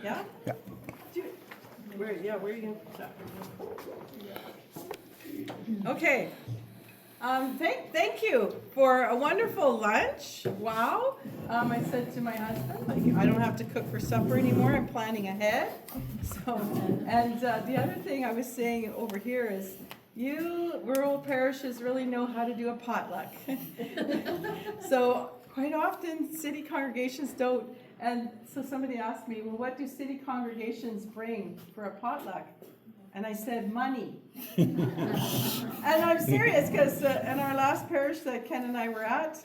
Yeah? Yeah. Where are you going to put that? Okay. Thank you for a wonderful lunch. Wow. I said to my husband, like, I don't have to cook for supper anymore. I'm planning ahead. So, and the other thing I was saying over here is, you rural parishes really know how to do a potluck. So quite often city congregations don't. And so somebody asked me, well, what do city congregations bring for a potluck? And I said, money. And I'm serious, because in our last parish that Ken and I were at,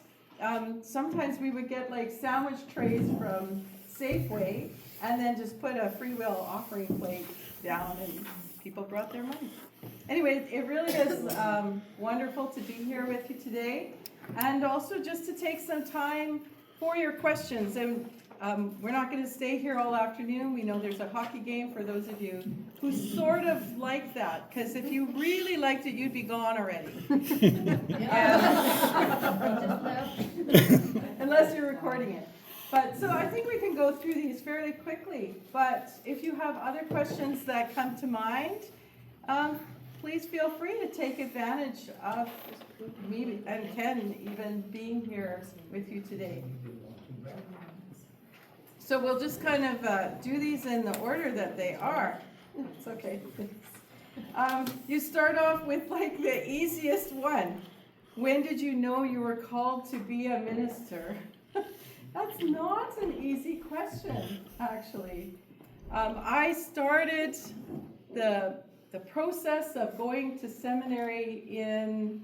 sometimes we would get like sandwich trays from Safeway and then just put a free will offering plate down and people brought their money. Anyway, it really is wonderful to be here with you today, and also just to take some time for your questions. And we're not going to stay here all afternoon. We know there's a hockey game for those of you who sort of like that, because if you really liked it, you'd be gone already. Unless you're recording it. But so I think we can go through these fairly quickly. But if you have other questions that come to mind, please feel free to take advantage of me and Ken even being here with you today. So we'll just kind of do these in the order that they are. It's okay. You start off with like the easiest one. When did you know you were called to be a minister? That's not an easy question, actually. I started the process of going to seminary in,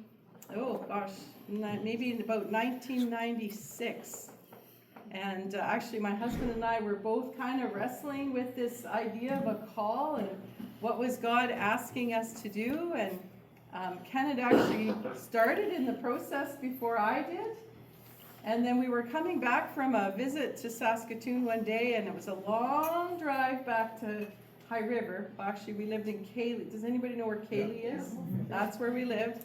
maybe in about 1996. And actually my husband and I were both kind of wrestling with this idea of a call and what was God asking us to do. And Ken had actually started in the process before I did. And then we were coming back from a visit to Saskatoon one day, and it was a long drive back to High River. Well, actually, we lived in Cayley. Does anybody know where Cayley is? That's where we lived.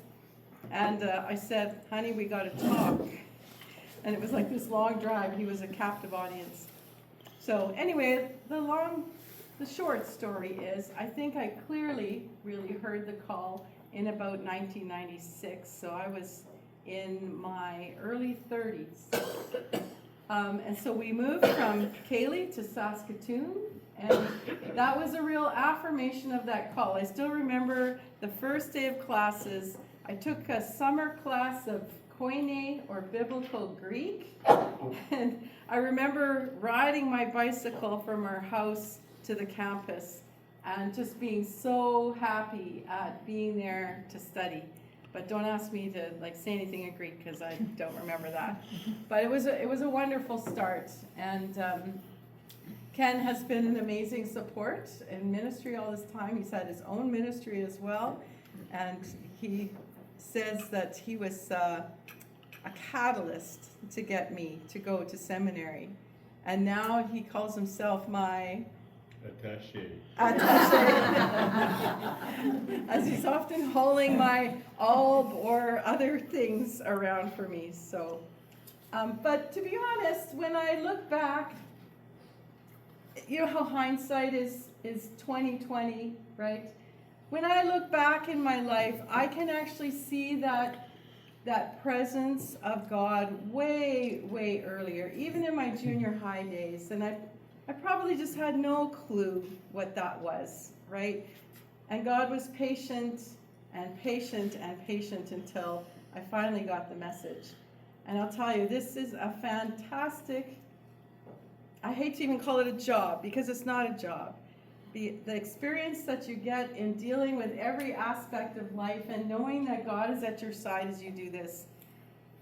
And I said, honey, we got to talk. And it was like this long drive. He was a captive audience. So anyway, the short story is, I think I clearly really heard the call in about 1996. So I was in my early 30s. And so we moved from Cayley to Saskatoon, and that was a real affirmation of that call. I still remember the first day of classes. I took a summer class of Koine, or Biblical Greek, and I remember riding my bicycle from our house to the campus and just being so happy at being there to study. But don't ask me to say anything in Greek, because I don't remember that. But it was a wonderful start, and Ken has been an amazing support in ministry all this time. He's had his own ministry as well, and he says that he was a catalyst to get me to go to seminary, and now he calls himself my attaché. As he's often hauling my alb or other things around for me. So, but to be honest, when I look back, you know how hindsight is 20/20, right? When I look back in my life, I can actually see that presence of God way, way earlier, even in my junior high days. And I probably just had no clue what that was, right? And God was patient and patient and patient until I finally got the message. And I'll tell you, this is a fantastic, I hate to even call it a job, because it's not a job. The experience that you get in dealing with every aspect of life and knowing that God is at your side as you do this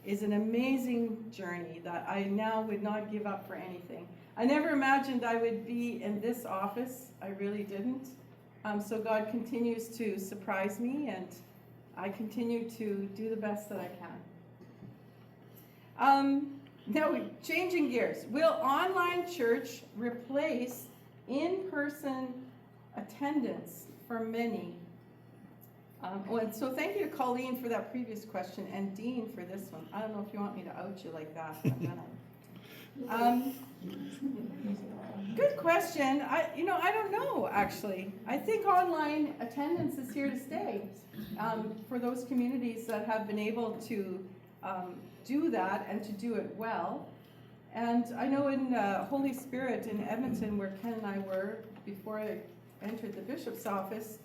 is an amazing journey that I now would not give up for anything. I never imagined I would be in this office. I really didn't. So God continues to surprise me, and I continue to do the best that I can. Now, changing gears. Will online church replace in-person attendance for many? So thank you to Colleen for that previous question, and Dean for this one. I don't know if you want me to out you like that, but I'm gonna. Good question. I don't know, actually. I think online attendance is here to stay for those communities that have been able to do that and to do it well. And I know in Holy Spirit in Edmonton, where Ken and I were before I entered the bishop's office,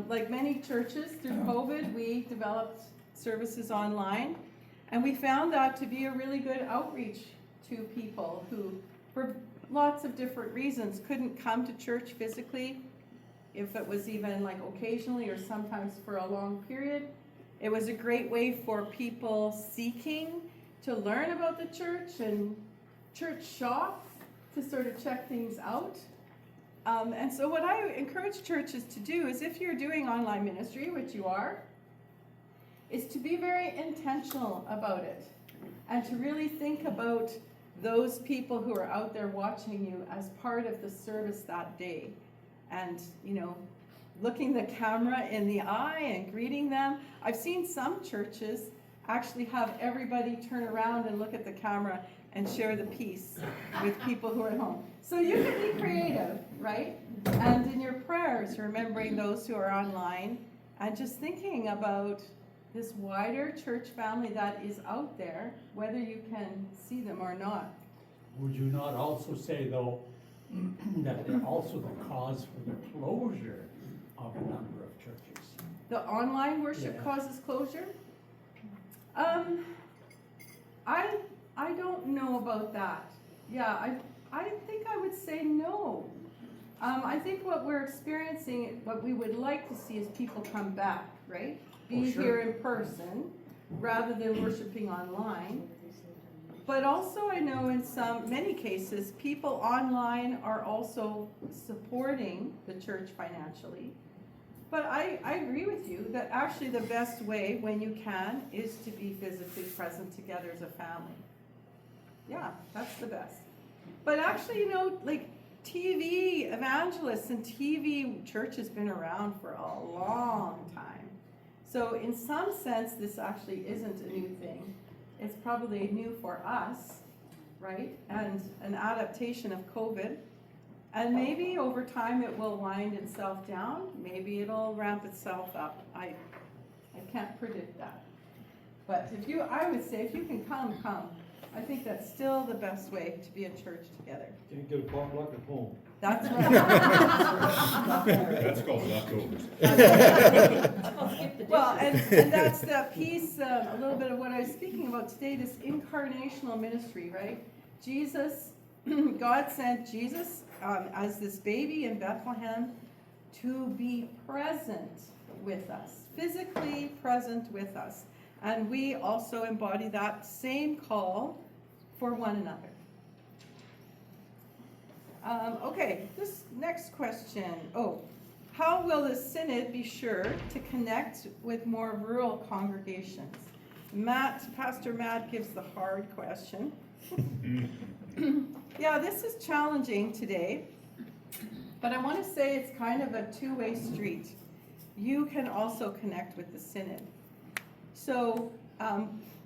like many churches through COVID, we developed services online. And we found that to be a really good outreach to people who, for lots of different reasons, couldn't come to church physically, if it was even like occasionally or sometimes for a long period. It was a great way for people seeking to learn about the church and church shop to sort of check things out. And so what I encourage churches to do is, if you're doing online ministry, which you are, is to be very intentional about it and to really think about those people who are out there watching you as part of the service that day. And, looking the camera in the eye and greeting them. I've seen some churches actually have everybody turn around and look at the camera and share the peace with people who are at home. So you can be creative, right? And in your prayers, remembering those who are online and just thinking about this wider church family that is out there, whether you can see them or not. Would you not also say, though, that they're also the cause for the closure of a number of churches? The online worship causes closure? I don't know about that. Yeah, I think I would say no. I think what we're experiencing, what we would like to see is people come back, right? Be here in person rather than worshiping online. But also I know in many cases, people online are also supporting the church financially. But I agree with you that actually the best way, when you can, is to be physically present together as a family. Yeah, that's the best. But actually, like TV evangelists and TV church has been around for a long time. So in some sense, this actually isn't a new thing. It's probably new for us, right? And an adaptation of COVID. And maybe over time it will wind itself down. Maybe it'll ramp itself up. I can't predict that. But I would say if you can come. I think that's still the best way to be in church together. Can't get a potluck at home. That's right. That's called leftovers. Well, and that's the piece, a little bit of what I was speaking about today, this incarnational ministry, right? Jesus, God sent Jesus as this baby in Bethlehem to be present with us, physically present with us. And we also embody that same call for one another. Okay, this next question. How will the synod be sure to connect with more rural congregations? Pastor Matt gives the hard question. Yeah, this is challenging today, but I want to say it's kind of a two-way street. You can also connect with the synod. So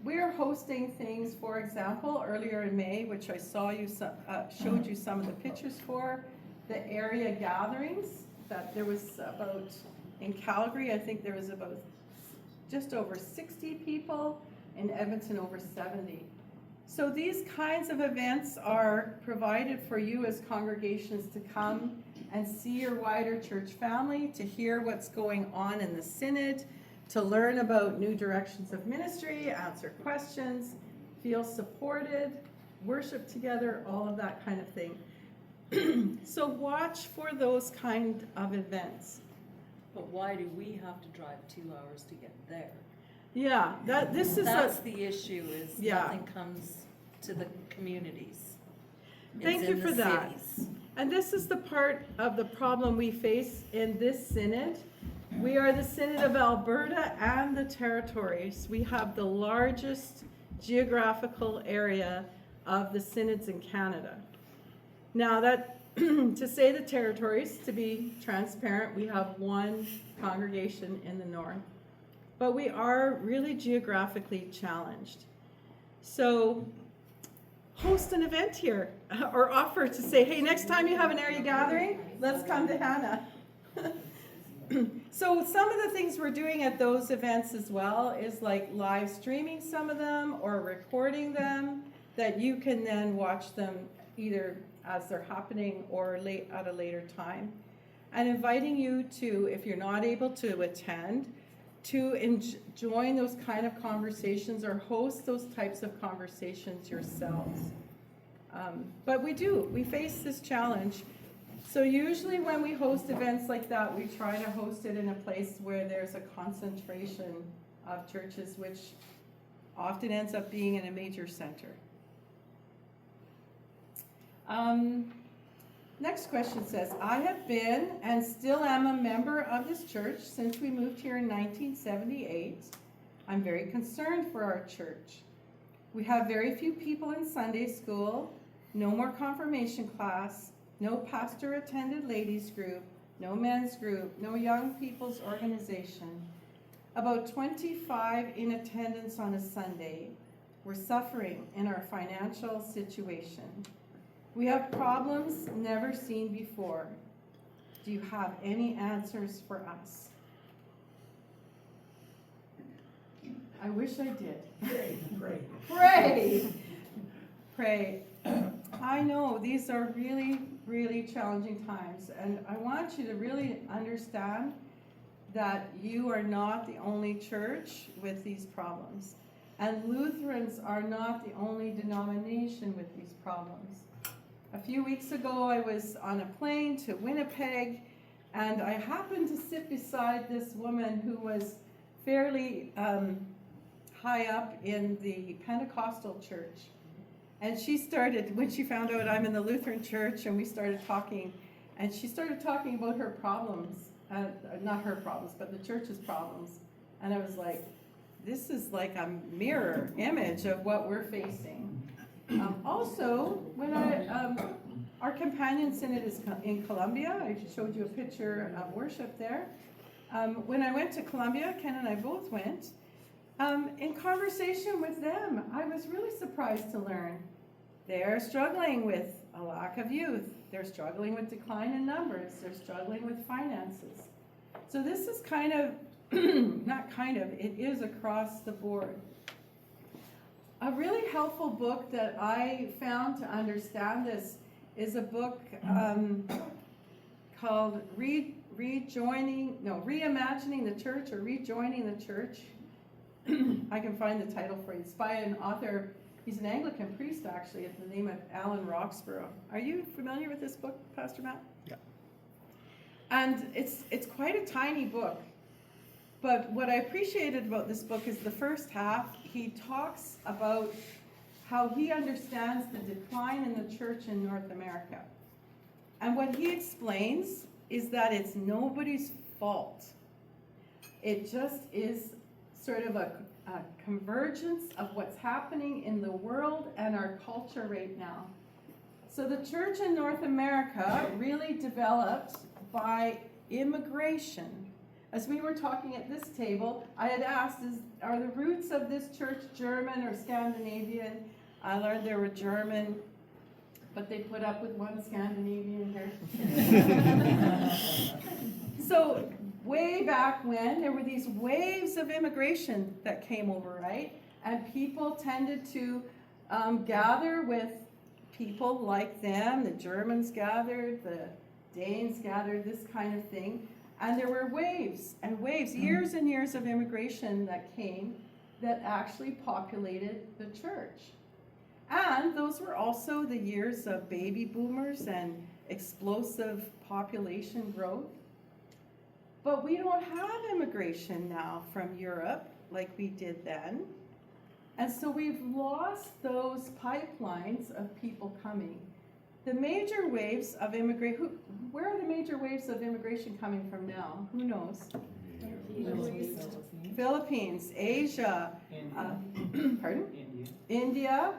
we're hosting things, for example, earlier in May, which I showed you some of the pictures for, the area gatherings that there was about, in Calgary, I think there was about just over 60 people, in Edmonton over 70. So these kinds of events are provided for you as congregations to come and see your wider church family, to hear what's going on in the synod, to learn about new directions of ministry, answer questions, feel supported, worship together, all of that kind of thing. So watch for those kind of events. But why do we have to drive 2 hours to get there? Yeah, that's the issue, is nothing comes to the communities. Thank you for that. Cities. And this is the part of the problem we face in this synod. We are the Synod of Alberta and the territories. We have the largest geographical area of the synods in Canada. Now that, to say the territories, to be transparent, we have one congregation in the north, but we are really geographically challenged. So host an event here or offer to say, hey, next time you have an area gathering, let's come to Hannah. So some of the things we're doing at those events as well is like live streaming some of them or recording them that you can then watch them either as they're happening or late at a later time. And inviting you to, if you're not able to attend, to join those kind of conversations or host those types of conversations yourselves. But we face this challenge. So usually when we host events like that, we try to host it in a place where there's a concentration of churches, which often ends up being in a major center. Next question says, I have been and still am a member of this church since we moved here in 1978. I'm very concerned for our church. We have very few people in Sunday school, no more confirmation class, no pastor-attended ladies group, no men's group, no young people's organization. About 25 in attendance on a Sunday. We're suffering in our financial situation. We have problems never seen before. Do you have any answers for us? I wish I did. Pray. I know these are really, really challenging times, and I want you to really understand that you are not the only church with these problems. And Lutherans are not the only denomination with these problems. A few weeks ago, I was on a plane to Winnipeg, and I happened to sit beside this woman who was fairly high up in the Pentecostal church. And she started, when she found out I'm in the Lutheran church, and we started talking, and she started talking about her problems, not her problems, but the church's problems. And I was like, this is like a mirror image of what we're facing. Also, when our companion synod is in Colombia, I showed you a picture of worship there. When I went to Colombia, Ken and I both went, in conversation with them, I was really surprised to learn they're struggling with a lack of youth. They're struggling with decline in numbers. They're struggling with finances. So this is kind of, it is across the board. A really helpful book that I found to understand this is a book called Reimagining the Church or Rejoining the Church. I can find the title for you. It's by an author, he's an Anglican priest actually, at the name of Alan Roxburgh. Are you familiar with this book, Pastor Matt? Yeah. And it's quite a tiny book. But what I appreciated about this book is the first half, he talks about how he understands the decline in the church in North America. And what he explains is that it's nobody's fault. It just is sort of a convergence of what's happening in the world and our culture right now. So the church in North America really developed by immigration. As we were talking at this table, I had asked, are the roots of this church German or Scandinavian? I learned they were German, but they put up with one Scandinavian here. So way back when, there were these waves of immigration that came over, right? And people tended to gather with people like them. The Germans gathered, the Danes gathered, this kind of thing. And there were waves and waves, years and years of immigration that came that actually populated the church. And those were also the years of baby boomers and explosive population growth. But we don't have immigration now from Europe like we did then. And so we've lost those pipelines of people coming. The major waves of immigration, where are the major waves of immigration coming from now? Who knows? Philippines, Asia, pardon? India,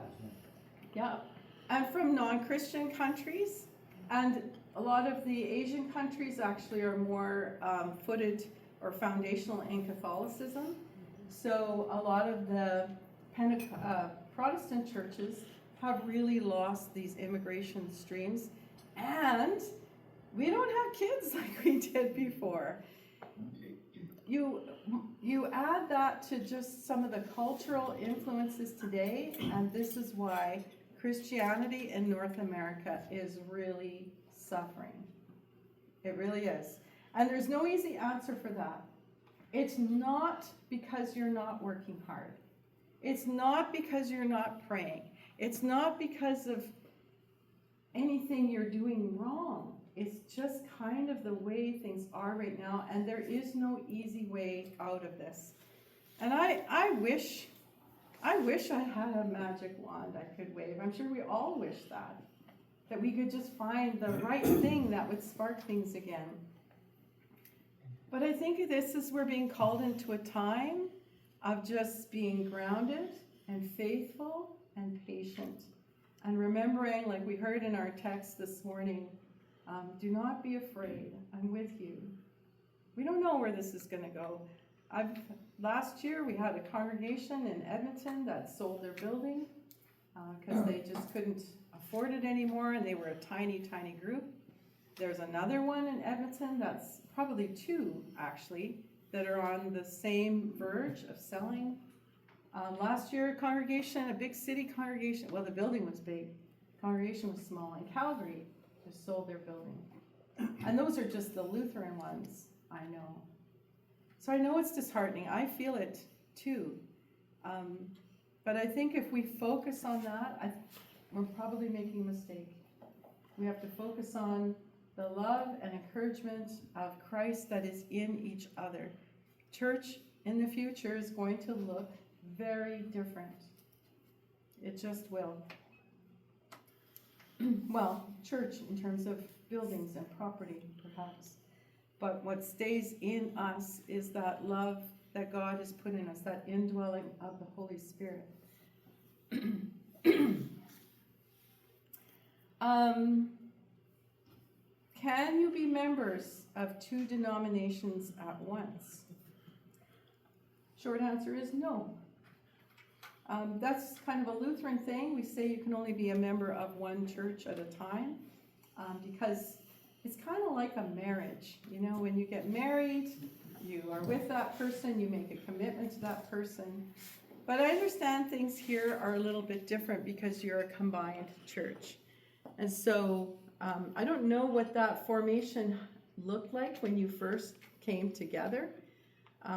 yeah. And from non-Christian countries. And a lot of the Asian countries actually are more footed or foundational in Catholicism. So a lot of the Protestant churches have really lost these immigration streams, and we don't have kids like we did before. You add that to just some of the cultural influences today, and this is why Christianity in North America is really suffering. It really is. And there's no easy answer for that. It's not because you're not working hard. It's not because you're not praying. It's not because of anything you're doing wrong. It's just kind of the way things are right now, and there is no easy way out of this. And I wish I had a magic wand I could wave. I'm sure we all wish that we could just find the right thing that would spark things again. But I think this is we're being called into a time of just being grounded and faithful and patient. And remembering, like we heard in our text this morning, do not be afraid. I'm with you. We don't know where this is going to go. Last year we had a congregation in Edmonton that sold their building because they just couldn't afford it anymore, and they were a tiny, tiny group. There's another one in Edmonton, that's probably two actually, that are on the same verge of selling. Last year, a big city congregation, well, the building was big, congregation was small, in Calgary just sold their building. And those are just the Lutheran ones, I know. So I know it's disheartening, I feel it too. But I think if we focus on that, we're probably making a mistake. We have to focus on the love and encouragement of Christ that is in each other. Church in the future is going to look very different. It just will. Well, church in terms of buildings and property, perhaps. But what stays in us is that love that God has put in us, that indwelling of the Holy Spirit. Can you be members of two denominations at once? Short answer is no. That's kind of a Lutheran thing. We say you can only be a member of one church at a time because it's kind of like a marriage. You know, when you get married, you are with that person, you make a commitment to that person. But I understand things here are a little bit different because you're a combined church. And so I don't know what that formation looked like when you first came together,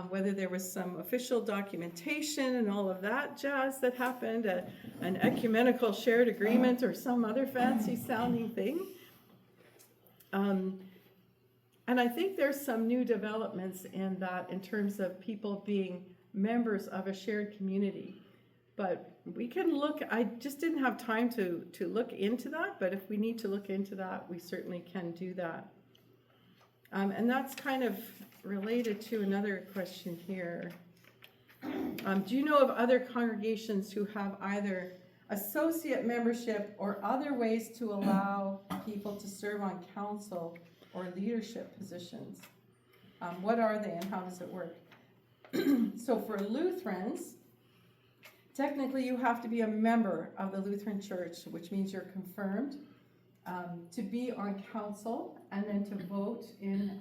whether there was some official documentation and all of that jazz that happened, an ecumenical shared agreement or some other fancy sounding thing. And I think there's some new developments in that in terms of people being members of a shared community. But we can look, I just didn't have time to look into that, but if we need to look into that, we certainly can do that. And that's kind of related to another question here. Do you know of other congregations who have either associate membership or other ways to allow people to serve on council or leadership positions? What are they and how does it work? So for Lutherans, technically you have to be a member of the Lutheran Church, which means you're confirmed to be on council and then to vote in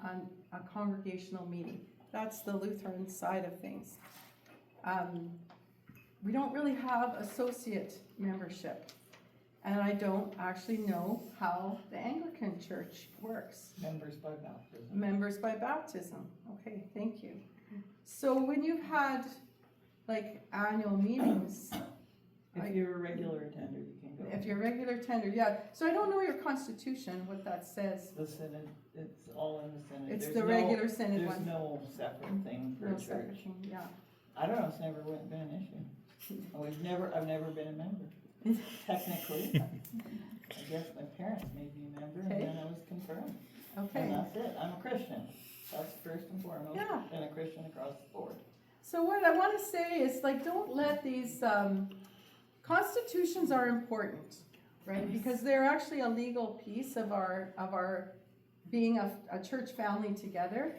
a congregational meeting. That's the Lutheran side of things. We don't really have associate membership, and I don't actually know how the Anglican Church works. Members by baptism. Members by baptism. Okay, thank you. So when you've had like annual meetings, If you're a regular attender, you can go. if you're a regular attender, yeah. So I don't know your constitution, what that says. The synod, it's all in the synod. It's There's the regular synod There's one. no separate thing for No a church. separate thing, yeah. I don't know, it's never been an issue. I've never been a member. Technically, I guess my parents made me a member, Okay. and then I was confirmed. Okay. And that's it, I'm a Christian. That's first and foremost, Yeah. and a Christian across the board. So what I want to say is, like, don't let these constitutions are important, right? Because they're actually a legal piece of our being a church family together.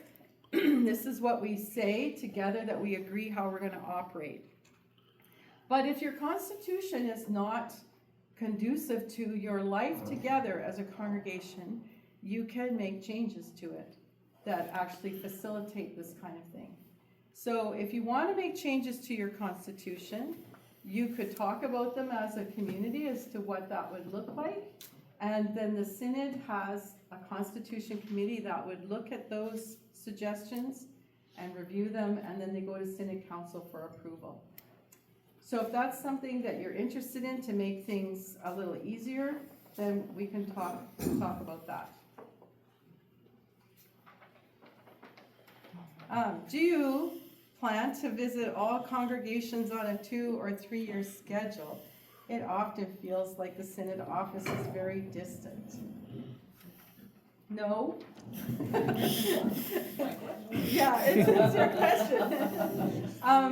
This is what we say together, that we agree how we're going to operate. But if your constitution is not conducive to your life together as a congregation, you can make changes to it that actually facilitate this kind of thing. So if you want to make changes to your constitution, you could talk about them as a community as to what that would look like. And then the synod has a constitution committee that would look at those suggestions and review them, and then they go to synod council for approval. So if that's something that you're interested in to make things a little easier, then we can talk about that. Do you plan to visit all congregations on a 2 or 3 year schedule? It often feels like the synod office is very distant. No? Yeah, it's your question.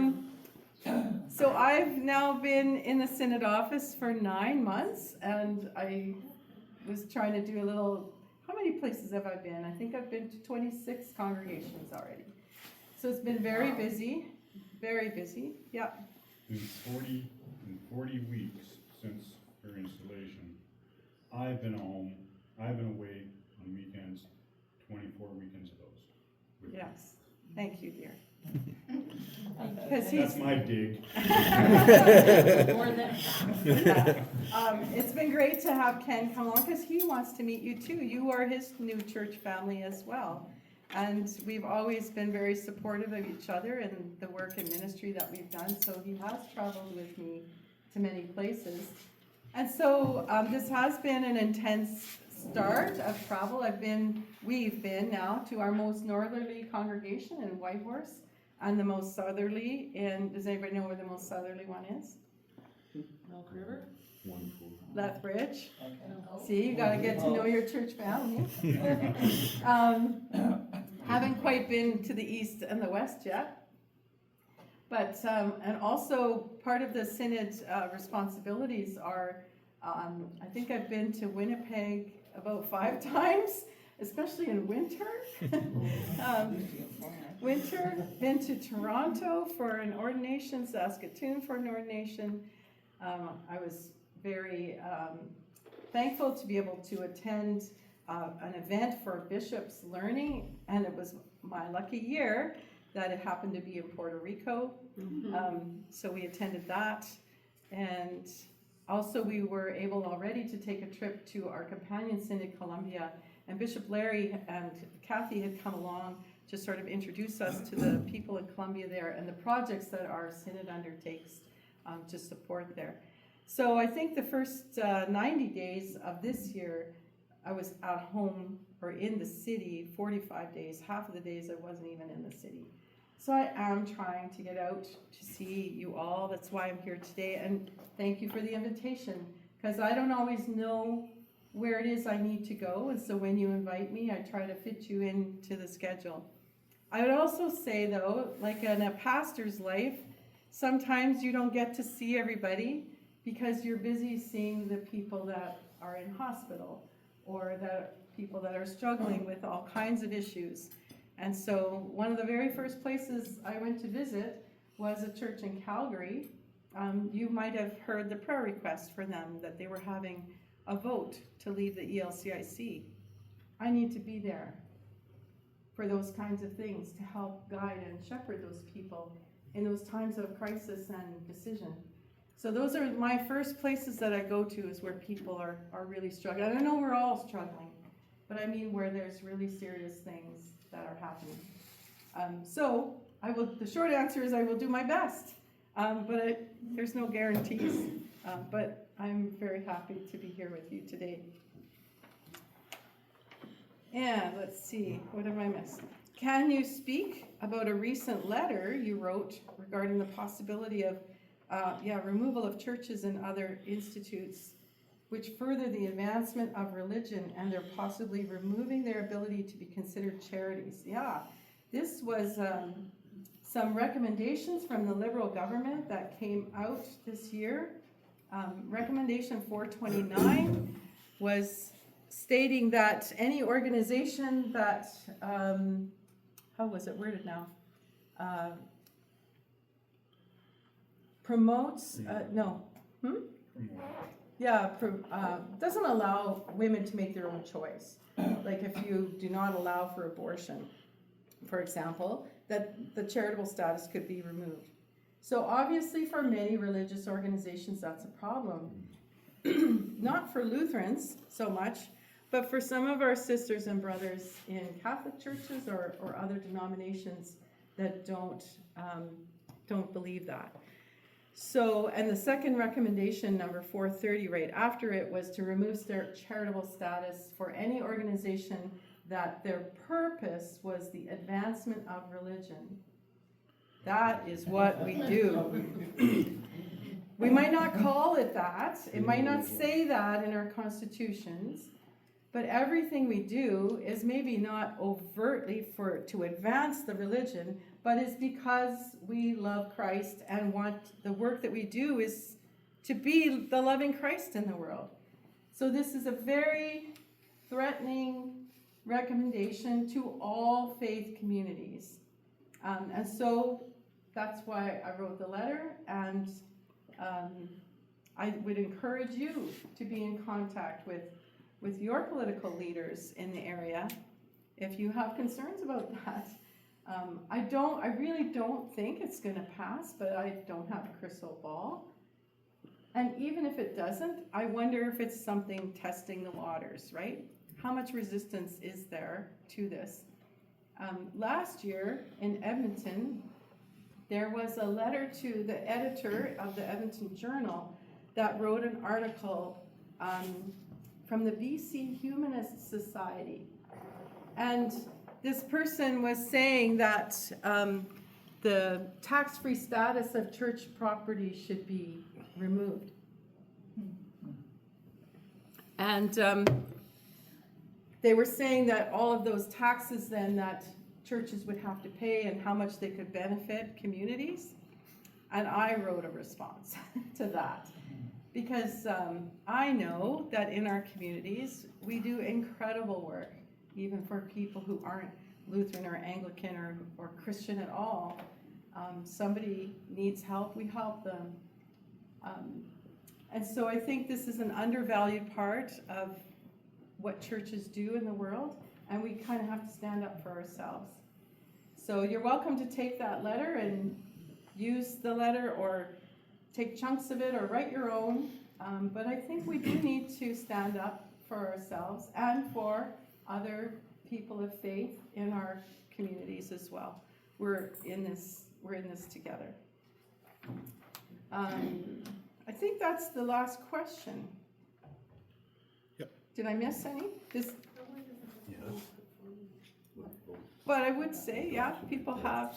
So I've now been in the synod office for 9 months, and I was trying to do a little, how many places have I been? I think I've been to 26 congregations already. So it's been very busy, yeah. In 40 weeks since your installation, I've been home, I've been away on weekends, 24 weekends of those. Yes, thank you, dear. Because That's my dig. More than it's been great to have Ken come along because he wants to meet you too. You are his new church family as well. And we've always been very supportive of each other and the work and ministry that we've done. So he has traveled with me to many places. And so this has been an intense start of travel. We've been now to our most northerly congregation in Whitehorse and the most southerly does anybody know where the most southerly one is? Milk River? Wonderful. Lethbridge. Okay. See, you gotta get to know your church family. Haven't quite been to the east and the west yet. But, and also part of the synod's responsibilities are, I think I've been to Winnipeg about 5 times, especially in winter. Been to Toronto for an ordination, Saskatoon for an ordination. I was very thankful to be able to attend an event for bishops learning, and it was my lucky year that it happened to be in Puerto Rico. So we attended that, and also we were able already to take a trip to our companion synod, Columbia, and Bishop Larry and Kathy had come along to sort of introduce us to the people in Columbia there and the projects that our synod undertakes to support there. So I think the first 90 days of this year, I was at home or in the city 45 days. Half of the days I wasn't even in the city. So I am trying to get out to see you all. That's why I'm here today. And thank you for the invitation, because I don't always know where it is I need to go. And so when you invite me, I try to fit you into the schedule. I would also say, though, like in a pastor's life, sometimes you don't get to see everybody because you're busy seeing the people that are in hospital or the people that are struggling with all kinds of issues. And so one of the very first places I went to visit was a church in Calgary. You might have heard the prayer request for them, that they were having a vote to leave the ELCIC. I need to be there for those kinds of things, to help guide and shepherd those people in those times of crisis and decision. So those are my first places that I go to, is where people are really struggling. I know we're all struggling, but I mean where there's really serious things that are happening. So the short answer is I will do my best, but there's no guarantees. But I'm very happy to be here with you today. And let's see, what have I missed? Can you speak about a recent letter you wrote regarding the possibility of removal of churches and other institutes which further the advancement of religion, and they're possibly removing their ability to be considered charities? Yeah, this was some recommendations from the Liberal government that came out this year. Recommendation 429 was stating that any organization that, how was it worded now? Promotes, doesn't allow women to make their own choice. Like if you do not allow for abortion, for example, that the charitable status could be removed. So obviously for many religious organizations, that's a problem. Not for Lutherans so much, but for some of our sisters and brothers in Catholic churches or other denominations that don't believe that. So, and the second recommendation, number 430, right after it, was to remove charitable status for any organization that their purpose was the advancement of religion. That is what we do. We might not call it that, it might not say that in our constitutions, but everything we do is maybe not overtly to advance the religion, but it's because we love Christ and want the work that we do is to be the loving Christ in the world. So this is a very threatening recommendation to all faith communities. And so that's why I wrote the letter, and I would encourage you to be in contact with your political leaders in the area if you have concerns about that. I really don't think it's going to pass, but I don't have a crystal ball. And even if it doesn't, I wonder if it's something testing the waters, right? How much resistance is there to this? Last year in Edmonton, there was a letter to the editor of the Edmonton Journal that wrote an article from the BC Humanist Society. And this person was saying that the tax-free status of church property should be removed. And they were saying that all of those taxes then that churches would have to pay and how much they could benefit communities. And I wrote a response to that. Because I know that in our communities, we do incredible work, even for people who aren't Lutheran or Anglican or Christian at all. Somebody needs help, we help them. And so I think this is an undervalued part of what churches do in the world, and we kind of have to stand up for ourselves. So you're welcome to take that letter and use the letter or take chunks of it or write your own, but I think we do need to stand up for ourselves and for other people of faith in our communities as well. We're in this together. I think that's the last question. Yep. Did I miss any? But I would say, yeah, people have.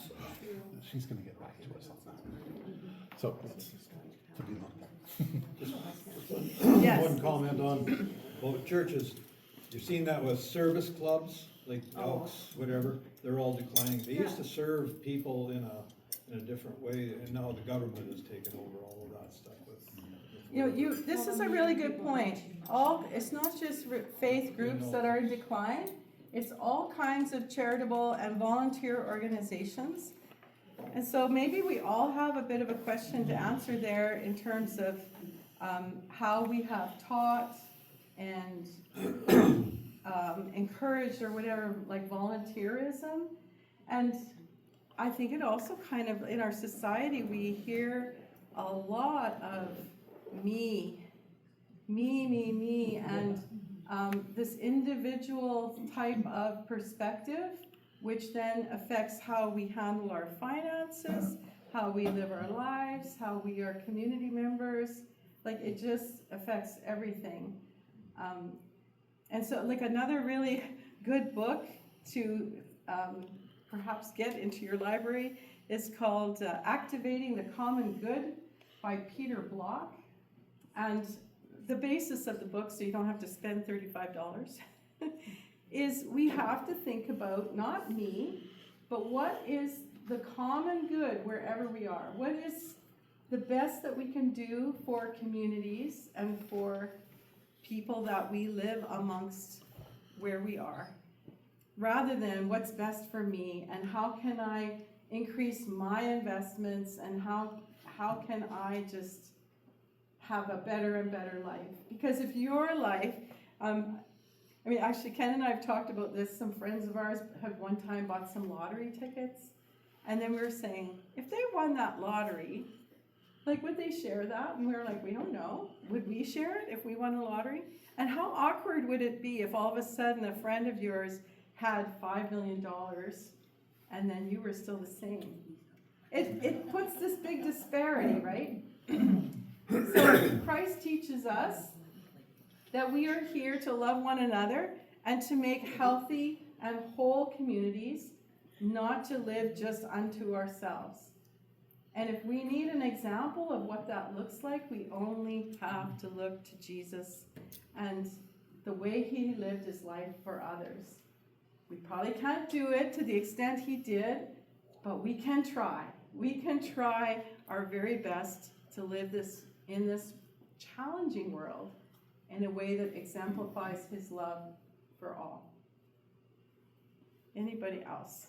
She's gonna get back to us on that. So, to be long. Yes. One comment on both churches. You've seen that with service clubs, like Elks, whatever, they're all declining. They used to serve people in a different way, and now the government has taken over all of that stuff. This is a really good point. It's not just faith groups that are in decline. It's all kinds of charitable and volunteer organizations. And so maybe we all have a bit of a question to answer there in terms of how we have taught and encouraged or whatever, like volunteerism. And I think it also kind of, in our society, we hear a lot of me, and this individual type of perspective, which then affects how we handle our finances, how we live our lives, how we are community members. Like, it just affects everything. And so, like, another really good book to perhaps get into your library is called Activating the Common Good by Peter Block. And the basis of the book, so you don't have to spend $35, is we have to think about not me, but what is the common good wherever we are? What is the best that we can do for communities and for people that we live amongst where we are, rather than what's best for me and how can I increase my investments and how can I just have a better and better life. Because if your life, actually Ken and I have talked about this. Some friends of ours have one time bought some lottery tickets. And then we were saying, if they won that lottery, like, would they share that? And we were like, we don't know. Would we share it if we won a lottery? And how awkward would it be if all of a sudden a friend of yours had $5 million and then you were still the same? It puts this big disparity, right? So Christ teaches us that we are here to love one another and to make healthy and whole communities, not to live just unto ourselves. And if we need an example of what that looks like, we only have to look to Jesus and the way he lived his life for others. We probably can't do it to the extent he did, but we can try. We can try our very best to live this in this challenging world in a way that exemplifies his love for all. Anybody else?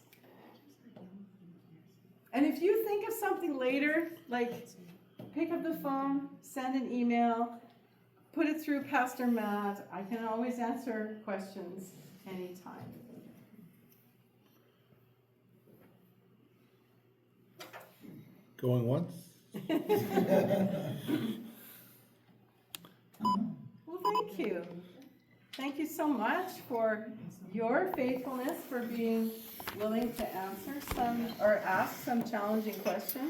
And if you think of something later, like pick up the phone, send an email, put it through Pastor Matt. I can always answer questions anytime. Going once? Well, thank you. Thank you so much for your faithfulness, for being willing to answer some or ask some challenging questions.